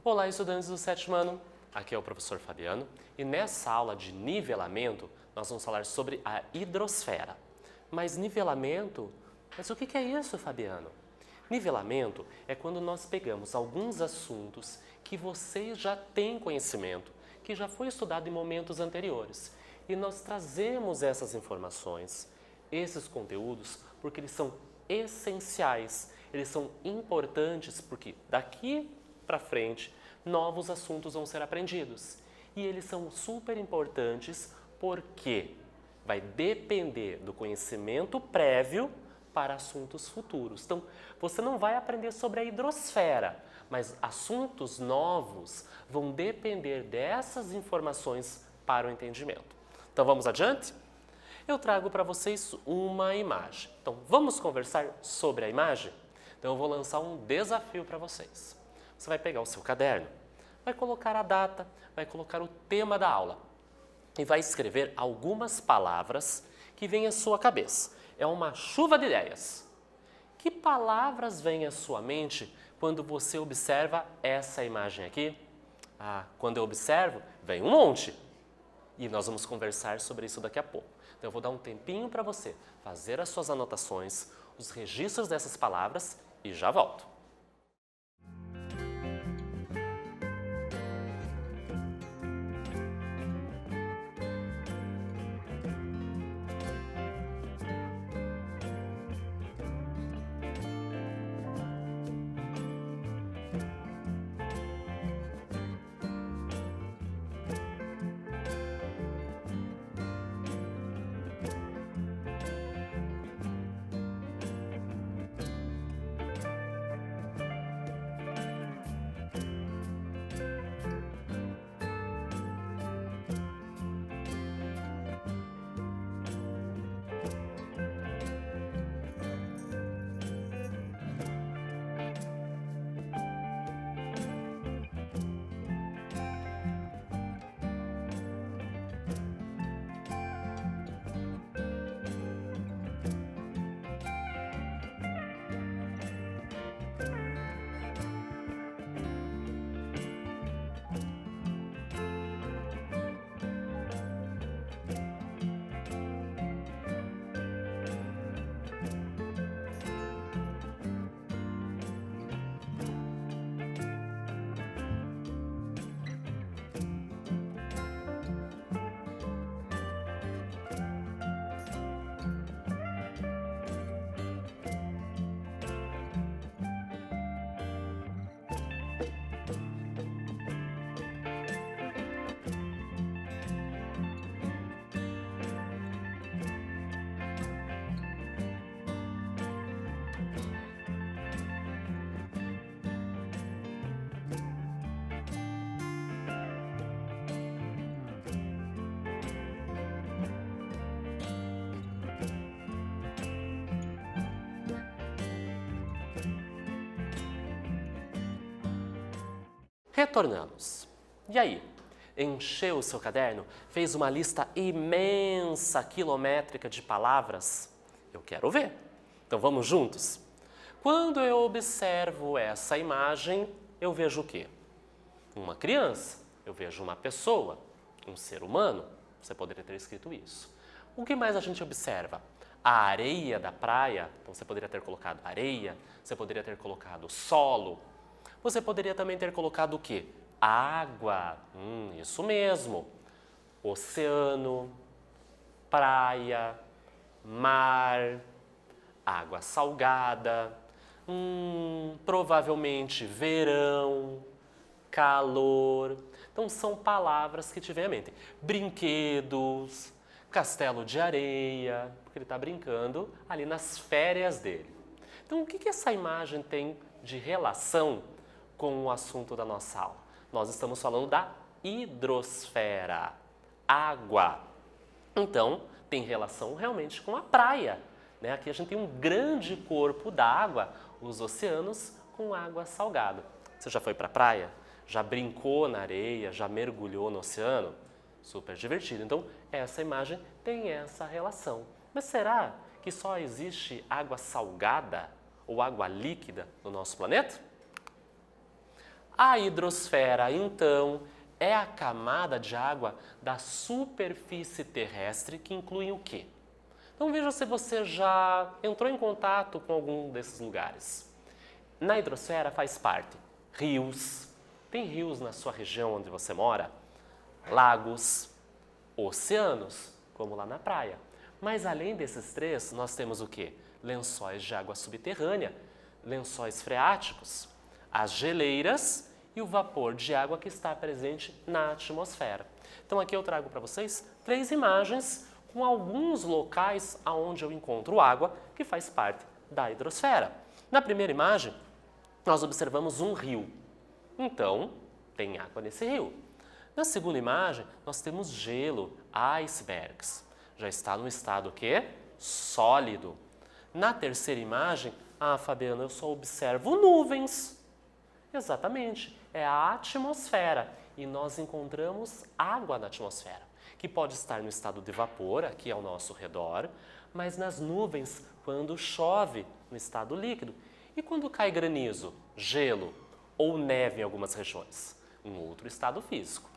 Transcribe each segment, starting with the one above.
Olá, estudantes do sétimo ano. Aqui é o professor Fabiano e nessa aula de nivelamento nós vamos falar sobre a hidrosfera. Mas nivelamento? Mas o que é isso, Fabiano? Nivelamento é quando nós pegamos alguns assuntos que vocês já têm conhecimento, que já foi estudado em momentos anteriores, e nós trazemos essas informações, esses conteúdos, porque eles são essenciais, eles são importantes, porque daqui para frente novos assuntos vão ser aprendidos. E eles são super importantes porque vai depender do conhecimento prévio para assuntos futuros. Então, você não vai aprender sobre a hidrosfera, mas assuntos novos vão depender dessas informações para o entendimento. Então, vamos adiante? Eu trago para vocês uma imagem. Então, vamos conversar sobre a imagem? Então, eu vou lançar um desafio para vocês. Você vai pegar o seu caderno, vai colocar a data, vai colocar o tema da aula e vai escrever algumas palavras que vêm à sua cabeça. É uma chuva de ideias. Que palavras vêm à sua mente quando você observa essa imagem aqui? Quando eu observo, vem um monte. E nós vamos conversar sobre isso daqui a pouco. Então eu vou dar um tempinho para você fazer as suas anotações, os registros dessas palavras e já volto. Retornamos. E aí? Encheu o seu caderno? Fez uma lista imensa, quilométrica de palavras? Eu quero ver. Então vamos juntos? Quando eu observo essa imagem, eu vejo o quê? Uma criança, eu vejo uma pessoa, um ser humano. Você poderia ter escrito isso. O que mais a gente observa? A areia da praia, então você poderia ter colocado areia, você poderia ter colocado solo. Você poderia também ter colocado o quê? Água, isso mesmo. Oceano, praia, mar, água salgada, provavelmente verão, calor. Então são palavras que te vêm à mente. Brinquedos, castelo de areia, porque ele está brincando ali nas férias dele. Então o que essa imagem tem de relação com o assunto da nossa aula? Nós estamos falando da hidrosfera, água. Então, tem relação realmente com a praia, né? Aqui a gente tem um grande corpo d'água, os oceanos com água salgada. Você já foi para a praia? Já brincou na areia? Já mergulhou no oceano? Super divertido. Então, essa imagem tem essa relação. Mas será que só existe água salgada ou água líquida no nosso planeta? A hidrosfera, então, é a camada de água da superfície terrestre que inclui o quê? Então veja se você já entrou em contato com algum desses lugares. Na hidrosfera faz parte rios, tem rios na sua região onde você mora, lagos, oceanos, como lá na praia. Mas além desses três, nós temos o quê? Lençóis de água subterrânea, lençóis freáticos, as geleiras e o vapor de água que está presente na atmosfera. Então aqui eu trago para vocês 3 imagens com alguns locais onde eu encontro água que faz parte da hidrosfera. Na primeira imagem, nós observamos um rio. Então, tem água nesse rio. Na segunda imagem, nós temos gelo, icebergs. Já está no estado o quê? Sólido. Na terceira imagem, Fabiana, eu só observo nuvens. Exatamente, é a atmosfera e nós encontramos água na atmosfera, que pode estar no estado de vapor, aqui ao nosso redor, mas nas nuvens quando chove, no estado líquido, e quando cai granizo, gelo ou neve em algumas regiões, um outro estado físico.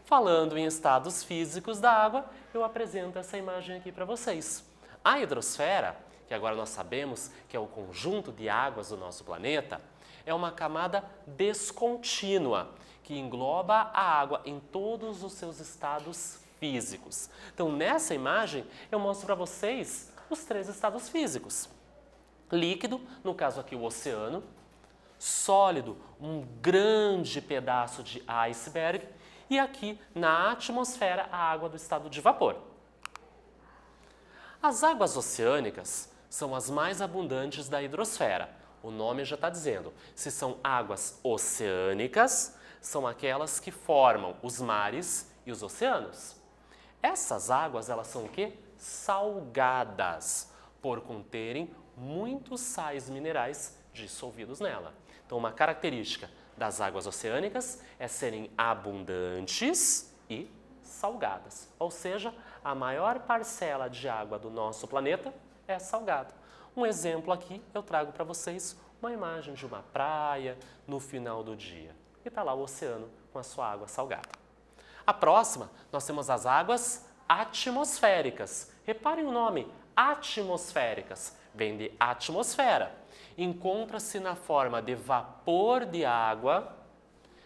Falando em estados físicos da água, eu apresento essa imagem aqui para vocês. A hidrosfera, que agora nós sabemos que é o conjunto de águas do nosso planeta, é uma camada descontínua que engloba a água em todos os seus estados físicos. Então, nessa imagem, eu mostro para vocês os 3 estados físicos. Líquido, no caso aqui o oceano, sólido, um grande pedaço de iceberg, e aqui na atmosfera a água do estado de vapor. As águas oceânicas são as mais abundantes da hidrosfera. O nome já está dizendo, se são águas oceânicas, são aquelas que formam os mares e os oceanos. Essas águas, elas são o quê? Salgadas, por conterem muitos sais minerais dissolvidos nela. Então, uma característica das águas oceânicas é serem abundantes e salgadas. Ou seja, a maior parcela de água do nosso planeta é salgada. Um exemplo aqui, eu trago para vocês uma imagem de uma praia no final do dia. E está lá o oceano com a sua água salgada. A próxima, nós temos as águas atmosféricas. Reparem o nome, atmosféricas. Vem de atmosfera. Encontra-se na forma de vapor de água,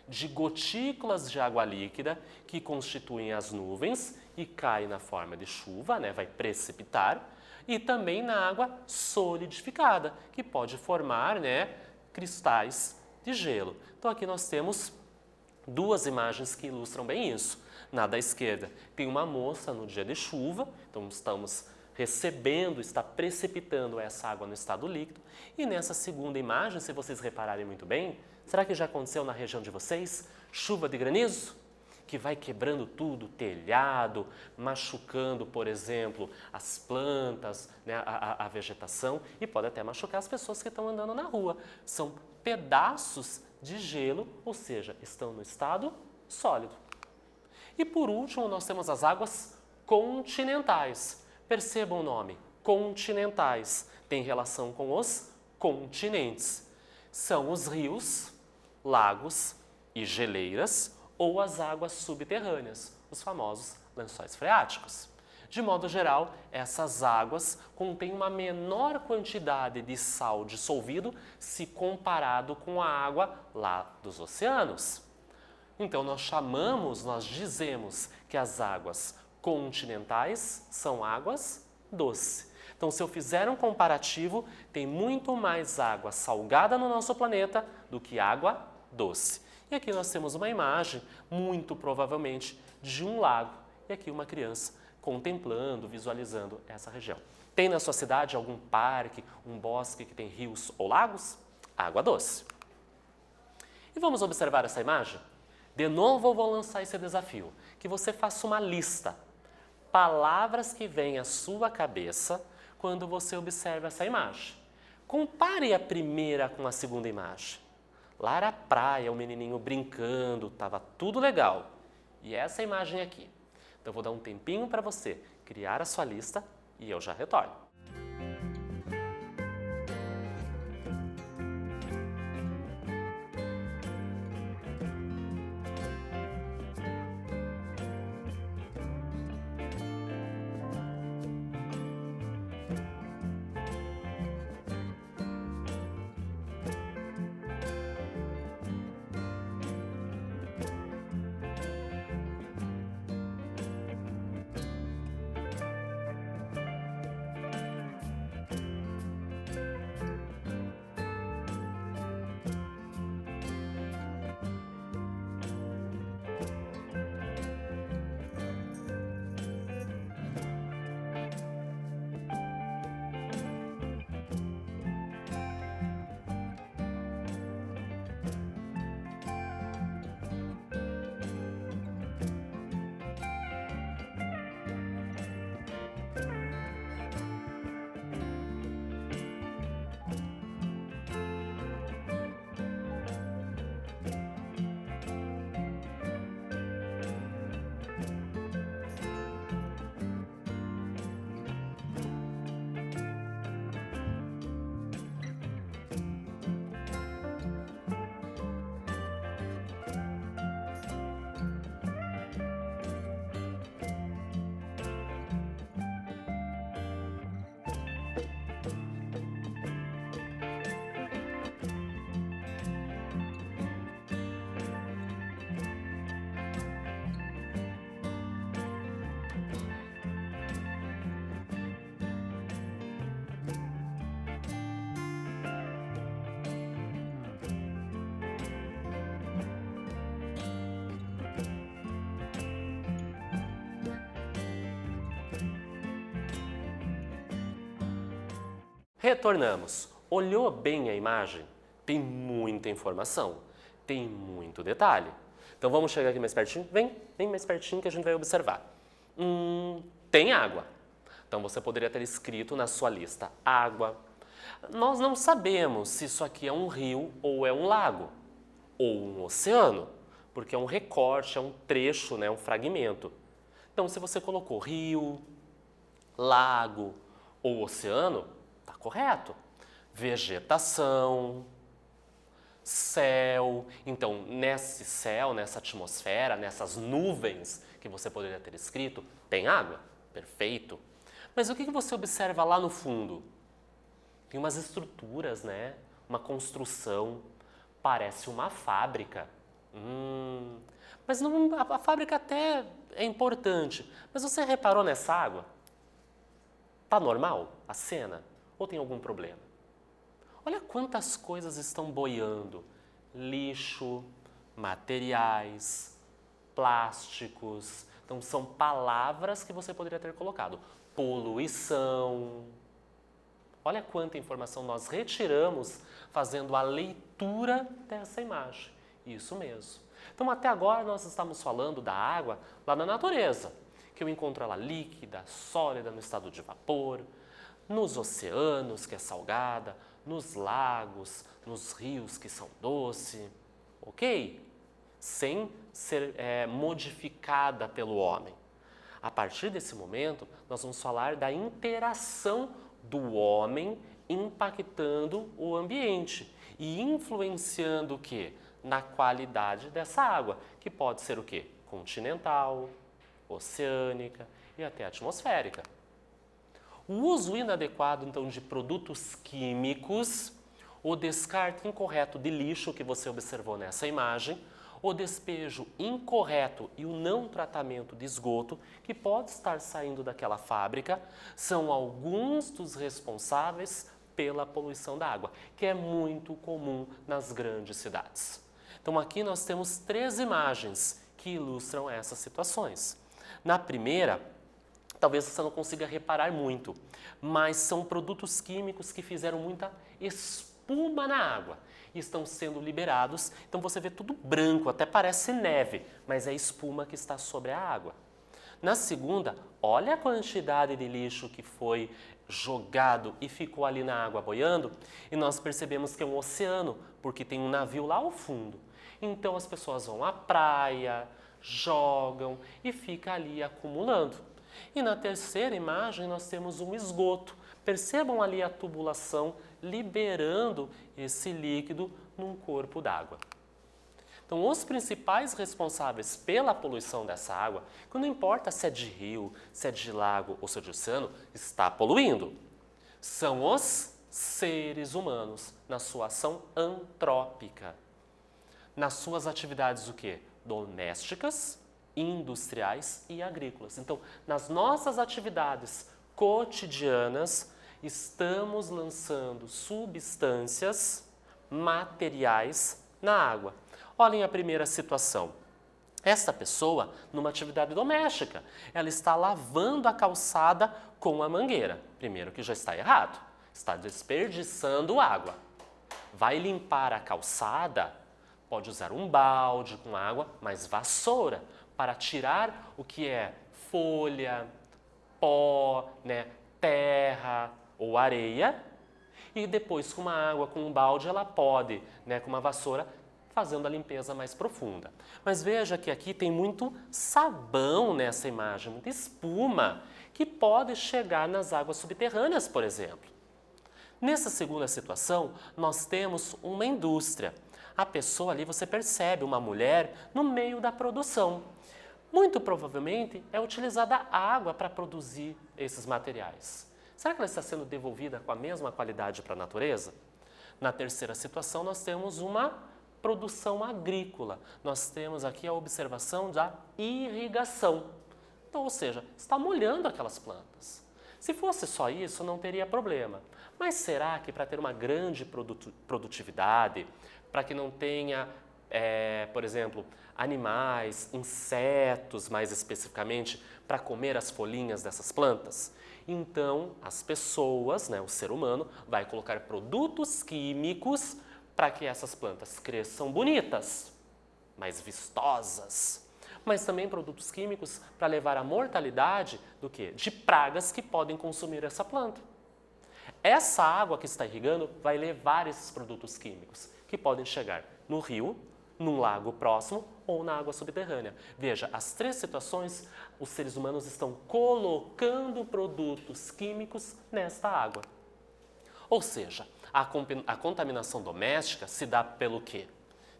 de gotículas de água líquida que constituem as nuvens e cai na forma de chuva, vai precipitar, e também na água solidificada, que pode formar cristais de gelo. Então aqui nós temos 2 imagens que ilustram bem isso. Na da esquerda tem uma moça no dia de chuva, então estamos recebendo, está precipitando essa água no estado líquido. E nessa segunda imagem, se vocês repararem muito bem, será que já aconteceu na região de vocês chuva de granizo? Que vai quebrando tudo, telhado, machucando, por exemplo, as plantas, a vegetação e pode até machucar as pessoas que estão andando na rua. São pedaços de gelo, ou seja, estão no estado sólido. E por último, nós temos as águas continentais. Percebam o nome, continentais, tem relação com os continentes. São os rios, lagos e geleiras ou as águas subterrâneas, os famosos lençóis freáticos. De modo geral, essas águas contêm uma menor quantidade de sal dissolvido se comparado com a água lá dos oceanos. Então, nós dizemos que as águas continentais são águas doces. Então, se eu fizer um comparativo, tem muito mais água salgada no nosso planeta do que água doce. E aqui nós temos uma imagem, muito provavelmente, de um lago. E aqui uma criança contemplando, visualizando essa região. Tem na sua cidade algum parque, um bosque que tem rios ou lagos? Água doce. E vamos observar essa imagem? De novo eu vou lançar esse desafio, que você faça uma lista. Palavras que vêm à sua cabeça quando você observa essa imagem. Compare a primeira com a segunda imagem. Lá era a praia, o menininho brincando, estava tudo legal. E essa imagem aqui. Então eu vou dar um tempinho para você criar a sua lista e eu já retorno. Retornamos. Olhou bem a imagem? Tem muita informação, tem muito detalhe. Então vamos chegar aqui mais pertinho? Vem mais pertinho que a gente vai observar. Tem água. Então você poderia ter escrito na sua lista água. Nós não sabemos se isso aqui é um rio ou é um lago ou um oceano, porque é um recorte, é um trecho, né, um fragmento. Então se você colocou rio, lago ou oceano, está correto. Vegetação, céu. Então, nesse céu, nessa atmosfera, nessas nuvens que você poderia ter escrito, tem água? Perfeito. Mas o que você observa lá no fundo? Tem umas estruturas, né? Uma construção. Parece uma fábrica. Mas não, a fábrica até é importante. Mas você reparou nessa água? Tá normal a cena? Ou tem algum problema? Olha quantas coisas estão boiando. Lixo, materiais, plásticos. Então são palavras que você poderia ter colocado. Poluição. Olha quanta informação nós retiramos fazendo a leitura dessa imagem. Isso mesmo. Então até agora nós estamos falando da água lá na natureza, que eu encontro ela líquida, sólida no estado de vapor, nos oceanos, que é salgada, nos lagos, nos rios, que são doce, ok? Sem ser modificada pelo homem. A partir desse momento, nós vamos falar da interação do homem impactando o ambiente e influenciando o quê? Na qualidade dessa água, que pode ser o quê? Continental, oceânica e até atmosférica. O uso inadequado, então, de produtos químicos, o descarte incorreto de lixo que você observou nessa imagem, o despejo incorreto e o não tratamento de esgoto que pode estar saindo daquela fábrica são alguns dos responsáveis pela poluição da água, que é muito comum nas grandes cidades. Então aqui nós temos 3 imagens que ilustram essas situações. Na primeira, talvez você não consiga reparar muito, mas são produtos químicos que fizeram muita espuma na água e estão sendo liberados. Então você vê tudo branco, até parece neve, mas é espuma que está sobre a água. Na segunda, olha a quantidade de lixo que foi jogado e ficou ali na água boiando, e nós percebemos que é um oceano, porque tem um navio lá ao fundo. Então as pessoas vão à praia, jogam e fica ali acumulando. E na terceira imagem nós temos um esgoto. Percebam ali a tubulação liberando esse líquido num corpo d'água. Então, os principais responsáveis pela poluição dessa água, que não importa se é de rio, se é de lago ou se é de oceano, está poluindo, são os seres humanos na sua ação antrópica. Nas suas atividades o quê? Domésticas, industriais e agrícolas. Então, nas nossas atividades cotidianas, estamos lançando substâncias, materiais na água. Olhem a primeira situação. Esta pessoa, numa atividade doméstica, ela está lavando a calçada com a mangueira. Primeiro que já está errado, está desperdiçando água. Vai limpar a calçada, pode usar um balde com água, mas vassoura, para tirar o que é folha, pó, terra ou areia. E depois com uma água, com um balde, ela pode, com uma vassoura, fazendo a limpeza mais profunda. Mas veja que aqui tem muito sabão nessa imagem, muita espuma, que pode chegar nas águas subterrâneas, por exemplo. Nessa segunda situação, nós temos uma indústria. A pessoa ali, você percebe, uma mulher no meio da produção. Muito provavelmente é utilizada água para produzir esses materiais. Será que ela está sendo devolvida com a mesma qualidade para a natureza? Na terceira situação, nós temos uma produção agrícola. Nós temos aqui a observação da irrigação. Então, ou seja, está molhando aquelas plantas. Se fosse só isso, não teria problema. Mas será que para ter uma grande produtividade, para que não tenha por exemplo, animais, insetos mais especificamente, para comer as folhinhas dessas plantas? Então, as pessoas, né, o ser humano, vai colocar produtos químicos para que essas plantas cresçam bonitas, mais vistosas. Mas também produtos químicos para levar à mortalidade do quê? De pragas que podem consumir essa planta. Essa água que está irrigando vai levar esses produtos químicos, que podem chegar no rio, num lago próximo ou na água subterrânea. Veja, as três situações, os seres humanos estão colocando produtos químicos nesta água. Ou seja, a contaminação doméstica se dá pelo quê?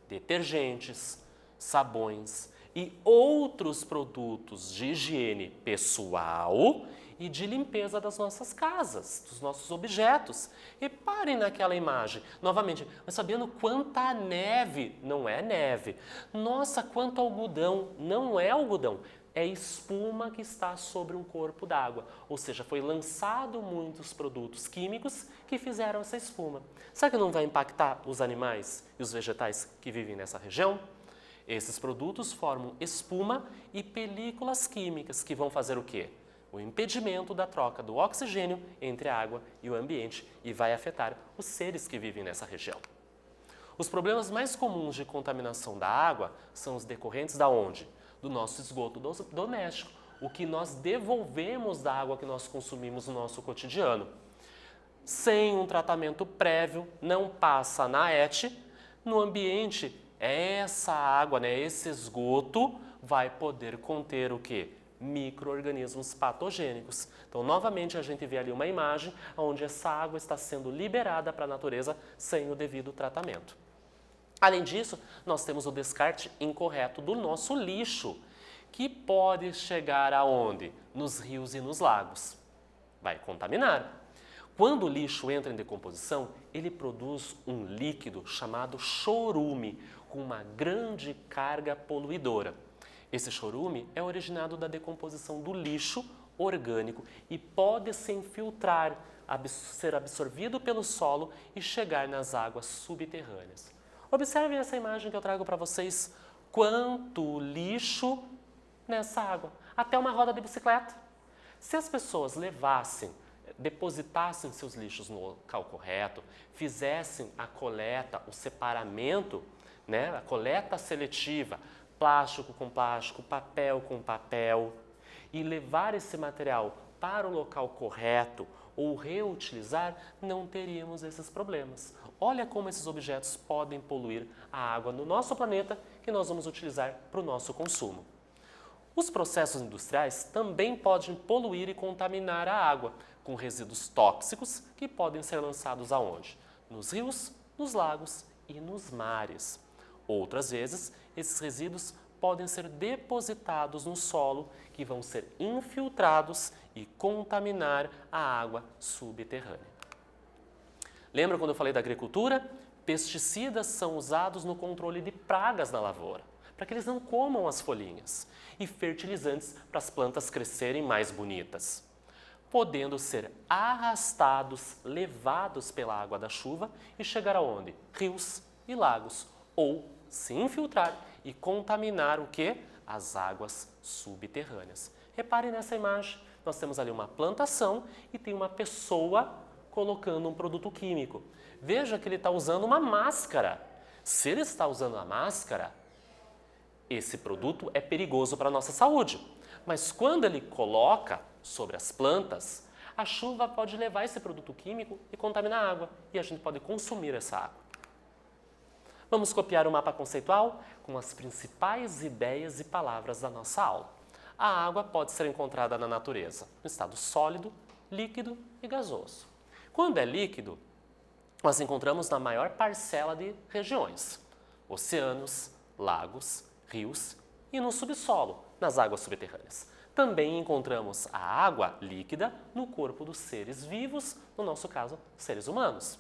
Detergentes, sabões e outros produtos de higiene pessoal e de limpeza das nossas casas, dos nossos objetos. Reparem naquela imagem. Novamente, mas sabendo quanta neve? Não é neve. Nossa, quanto algodão? Não é algodão. É espuma que está sobre um corpo d'água. Ou seja, foi lançado muitos produtos químicos que fizeram essa espuma. Será que não vai impactar os animais e os vegetais que vivem nessa região? Esses produtos formam espuma e películas químicas que vão fazer o quê? O impedimento da troca do oxigênio entre a água e o ambiente e vai afetar os seres que vivem nessa região. Os problemas mais comuns de contaminação da água são os decorrentes da onde? Do nosso esgoto doméstico, o que nós devolvemos da água que nós consumimos no nosso cotidiano. Sem um tratamento prévio, não passa na ET, no ambiente, essa água, né, esse esgoto vai poder conter o quê? Micro-organismos patogênicos. Então, novamente, a gente vê ali uma imagem onde essa água está sendo liberada para a natureza sem o devido tratamento. Além disso, nós temos o descarte incorreto do nosso lixo, que pode chegar aonde? Nos rios e nos lagos. Vai contaminar. Quando o lixo entra em decomposição, ele produz um líquido chamado chorume, com uma grande carga poluidora. Esse chorume é originado da decomposição do lixo orgânico e pode se infiltrar, ser absorvido pelo solo e chegar nas águas subterrâneas. Observem essa imagem que eu trago para vocês. Quanto lixo nessa água. Até uma roda de bicicleta. Se as pessoas depositassem seus lixos no local correto, fizessem a coleta, o separamento, né, a coleta seletiva, plástico com plástico, papel com papel, e levar esse material para o local correto ou reutilizar, não teríamos esses problemas. Olha como esses objetos podem poluir a água no nosso planeta que nós vamos utilizar para o nosso consumo. Os processos industriais também podem poluir e contaminar a água, com resíduos tóxicos que podem ser lançados aonde? Nos rios, nos lagos e nos mares. Outras vezes, esses resíduos podem ser depositados no solo, que vão ser infiltrados e contaminar a água subterrânea. Lembra quando eu falei da agricultura? Pesticidas são usados no controle de pragas na lavoura, para que eles não comam as folhinhas, e fertilizantes para as plantas crescerem mais bonitas, podendo ser arrastados, levados pela água da chuva e chegar aonde? Rios e lagos, ou se infiltrar e contaminar o quê? As águas subterrâneas. Reparem nessa imagem, nós temos ali uma plantação e tem uma pessoa colocando um produto químico. Veja que ele está usando uma máscara. Se ele está usando a máscara, esse produto é perigoso para a nossa saúde. Mas quando ele coloca sobre as plantas, a chuva pode levar esse produto químico e contaminar a água. E a gente pode consumir essa água. Vamos copiar o mapa conceitual com as principais ideias e palavras da nossa aula. A água pode ser encontrada na natureza, no estado sólido, líquido e gasoso. Quando é líquido, nós encontramos na maior parcela de regiões, oceanos, lagos, rios e no subsolo, nas águas subterrâneas. Também encontramos a água líquida no corpo dos seres vivos, no nosso caso, seres humanos.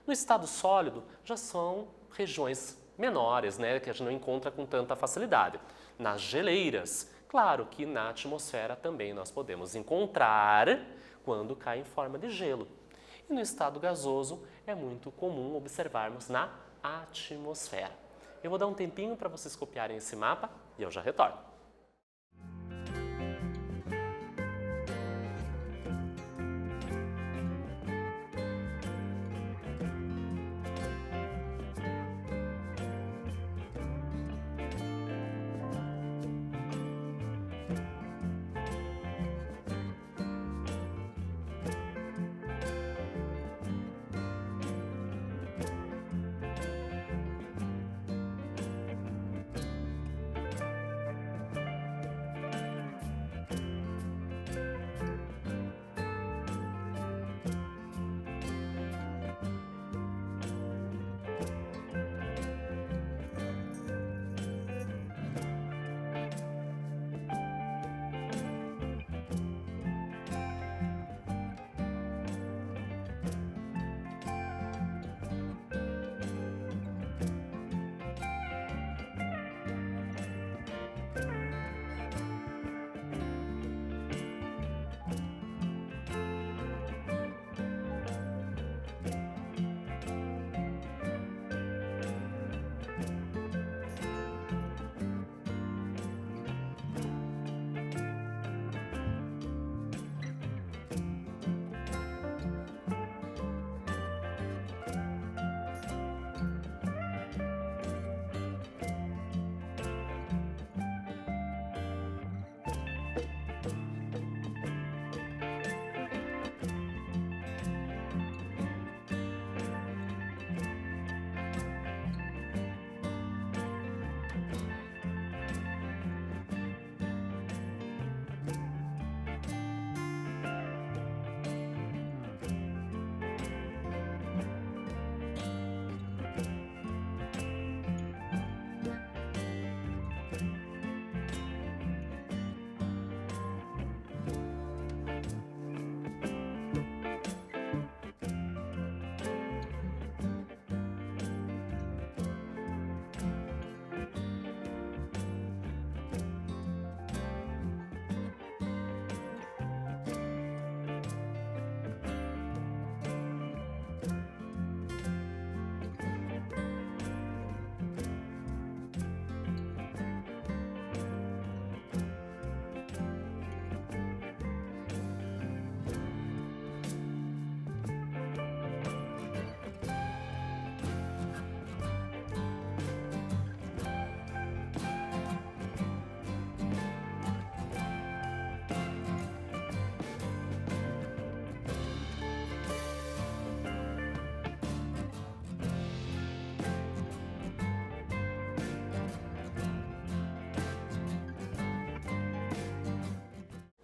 No estado sólido, já são regiões menores, né, que a gente não encontra com tanta facilidade. Nas geleiras, claro que na atmosfera também nós podemos encontrar quando cai em forma de gelo. E no estado gasoso é muito comum observarmos na atmosfera. Eu vou dar um tempinho para vocês copiarem esse mapa e eu já retorno.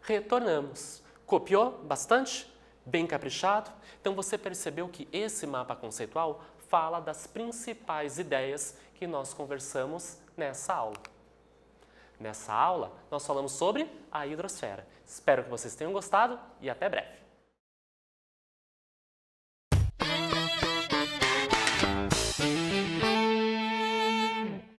Retornamos. Copiou bastante? Bem caprichado? Então você percebeu que esse mapa conceitual fala das principais ideias que nós conversamos nessa aula. Nessa aula, nós falamos sobre a hidrosfera. Espero que vocês tenham gostado e até breve.